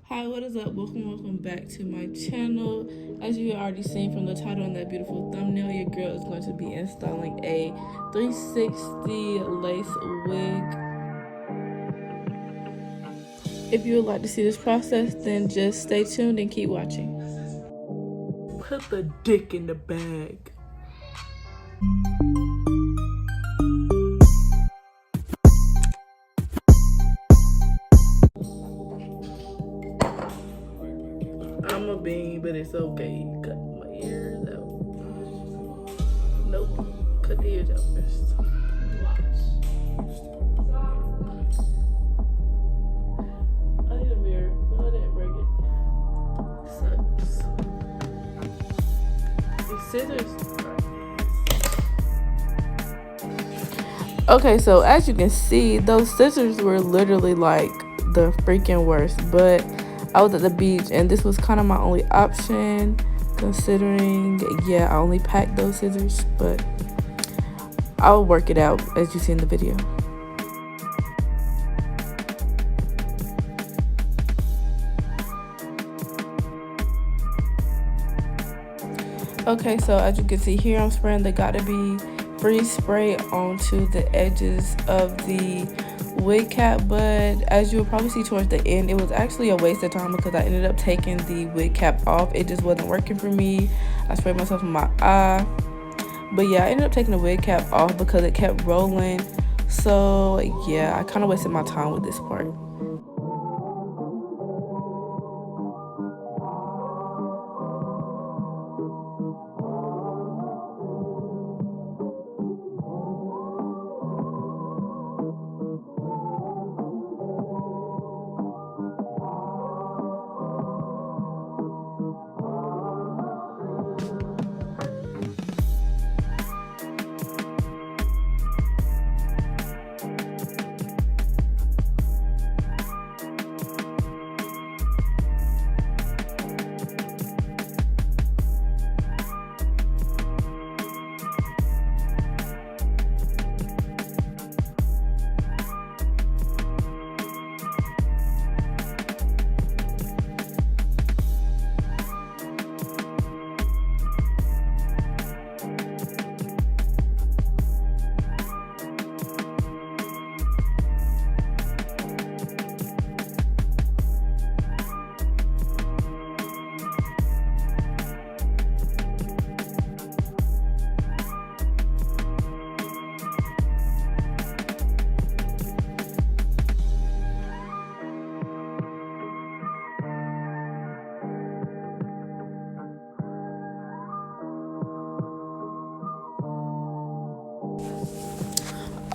Hi, what is up? Welcome back to my channel. As you already seen from the title and that beautiful thumbnail, your girl is going to be installing a 360 lace wig. If you would like to see this process, then just stay tuned and keep watching. Put the dick in the bag. I'm a bean, but it's okay. Cut my ears out. Nope. Cut the ears out first. I need a mirror, but I didn't bring it. Sucks. These scissors. Okay, so as you can see, those scissors were literally like the freaking worst, but I was at the beach and this was kind of my only option, considering, yeah, I only packed those scissors, but I'll work it out as you see in the video. Okay, so as you can see here, I'm spraying the Gotta Be freeze spray onto the edges of the wig cap, but as you will probably see towards the end, it was actually a waste of time because I ended up taking the wig cap off. It just wasn't working for me. I sprayed myself in my eye, but yeah, I ended up taking the wig cap off because it kept rolling. So yeah, I kind of wasted my time with this part.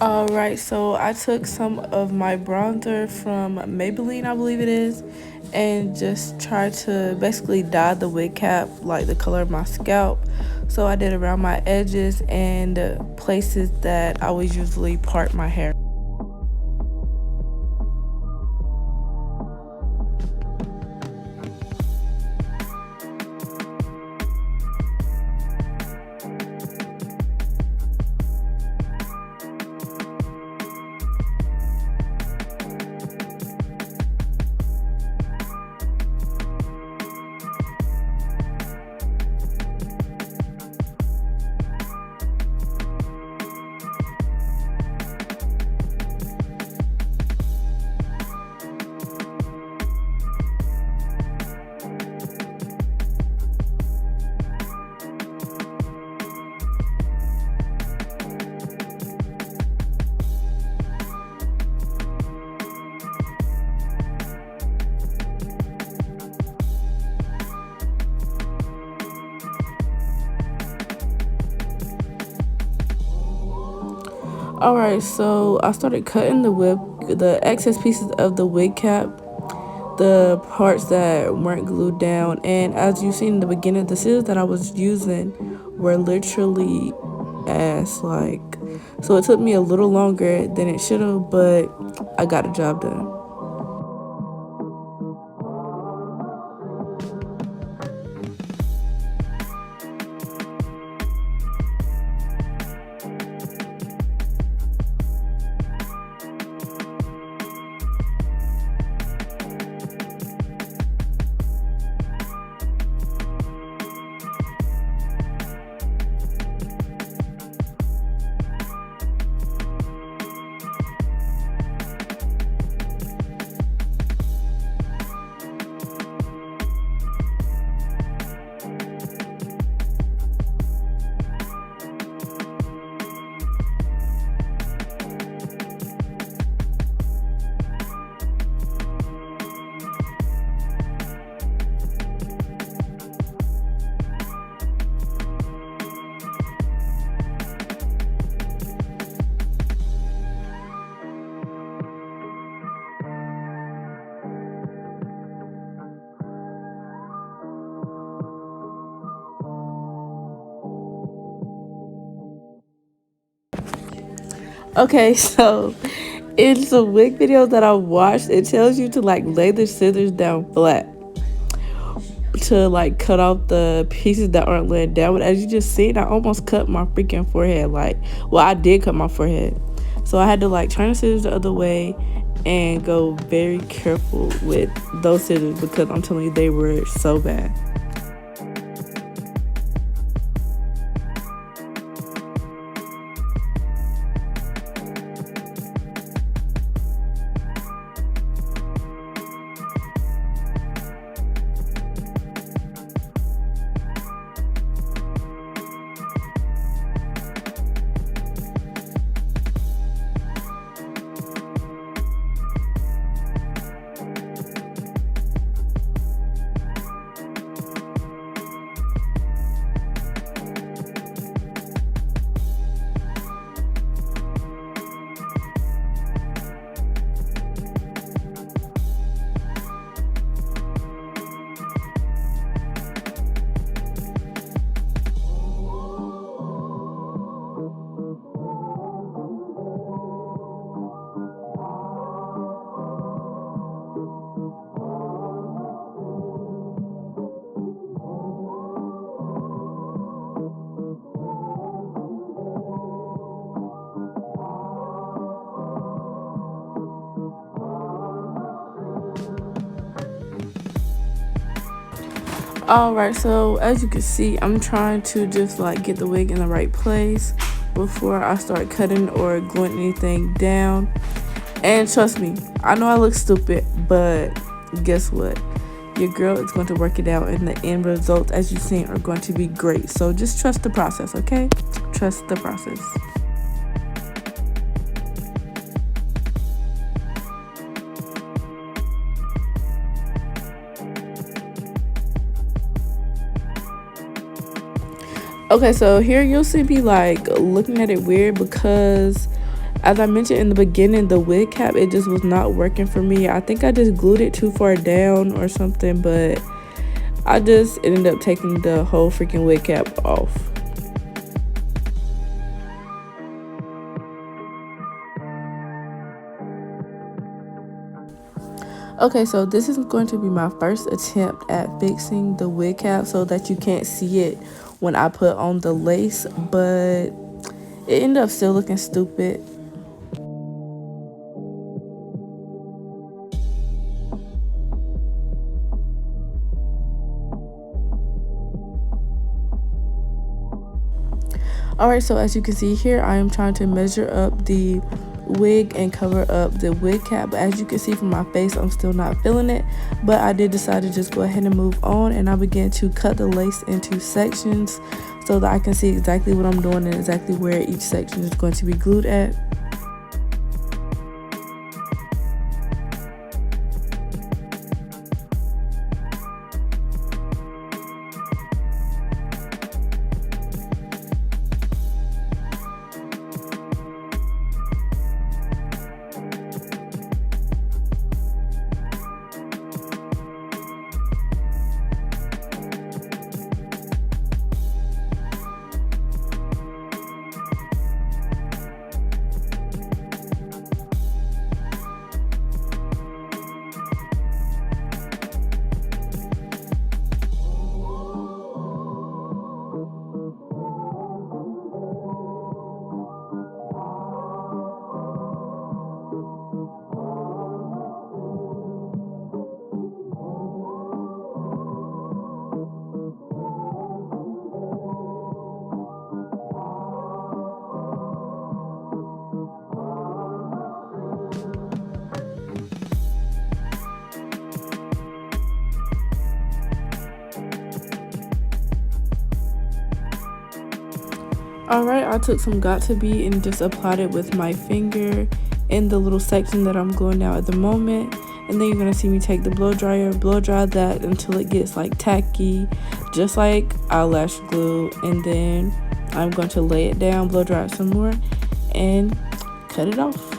Alright, so I took some of my bronzer from Maybelline, I believe it is, and just tried to basically dye the wig cap like the color of my scalp. So I did around my edges and places that I would usually part my hair. Alright, so I started cutting the excess pieces of the wig cap, the parts that weren't glued down, and as you seen in the beginning, the scissors that I was using were literally ass, like, so it took me a little longer than it should have, but I got the job done. Okay, so in some wig videos that I watched, it tells you to like lay the scissors down flat to like cut off the pieces that aren't laid down. But as you just seen, I almost cut my freaking forehead. Like, well, I did cut my forehead, so I had to like turn the scissors the other way and go very careful with those scissors because I'm telling you, they were so bad. Alright, so as you can see, I'm trying to just like get the wig in the right place before I start cutting or gluing anything down. And trust me, I know I look stupid, but guess what? Your girl is going to work it out, and the end results, as you've seen, are going to be great. So just trust the process, okay? Trust the process. Okay, so here you'll see me like looking at it weird because as I mentioned in the beginning, the wig cap, it just was not working for me. I think I just glued it too far down or something, but I just ended up taking the whole freaking wig cap off. Okay, so this is going to be my first attempt at fixing the wig cap so that you can't see it when I put on the lace, but it ended up still looking stupid. Alright, so as you can see here, I am trying to measure up the wig and cover up the wig cap, but as you can see from my face, I'm still not feeling it, but I did decide to just go ahead and move on, and I began to cut the lace into sections so that I can see exactly what I'm doing and exactly where each section is going to be glued at. Alright, I took some Got To Be and just applied it with my finger in the little section that I'm going now at the moment. And then you're going to see me take the blow dryer, blow dry that until it gets like tacky, just like eyelash glue. And then I'm going to lay it down, blow dry it some more, and cut it off.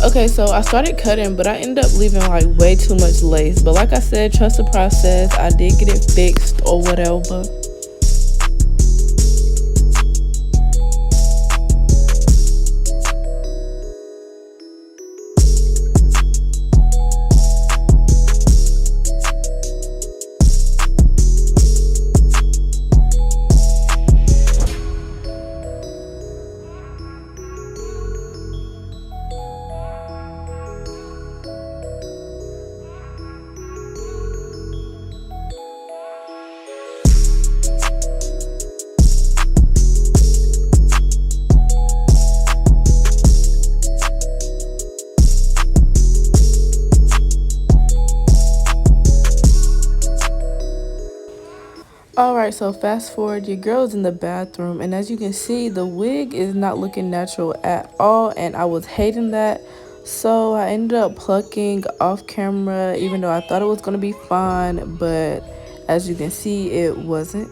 Okay, so I started cutting, but I ended up leaving like way too much lace. But like I said, trust the process. I did get it fixed or whatever. Alright, so fast forward, your girl's in the bathroom, and as you can see, the wig is not looking natural at all, and I was hating that. So I ended up plucking off camera, even though I thought it was going to be fine, but as you can see, it wasn't.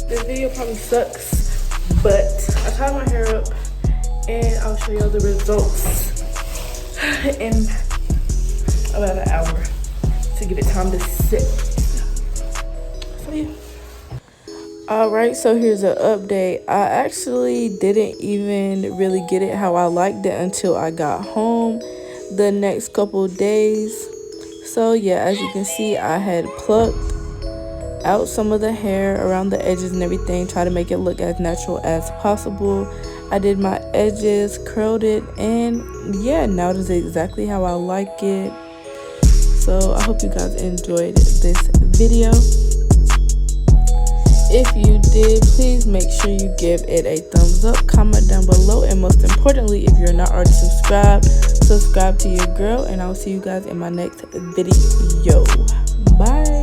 This video probably sucks, but I tied my hair up and I'll show y'all the results in about an hour to give it time to sit. So yeah. Alright, so here's an update. I actually didn't even really get it how I liked it until I got home the next couple days. So yeah, as you can see, I had plucked out some of the hair around the edges and everything, try to make it look as natural as possible. I did my edges, curled it, and yeah, now it is exactly how I like it. So I hope you guys enjoyed this video. If you did, please make sure you give it a thumbs up, comment down below, and most importantly, if you're not already subscribed, subscribe to your girl, and I'll see you guys in my next video. Bye.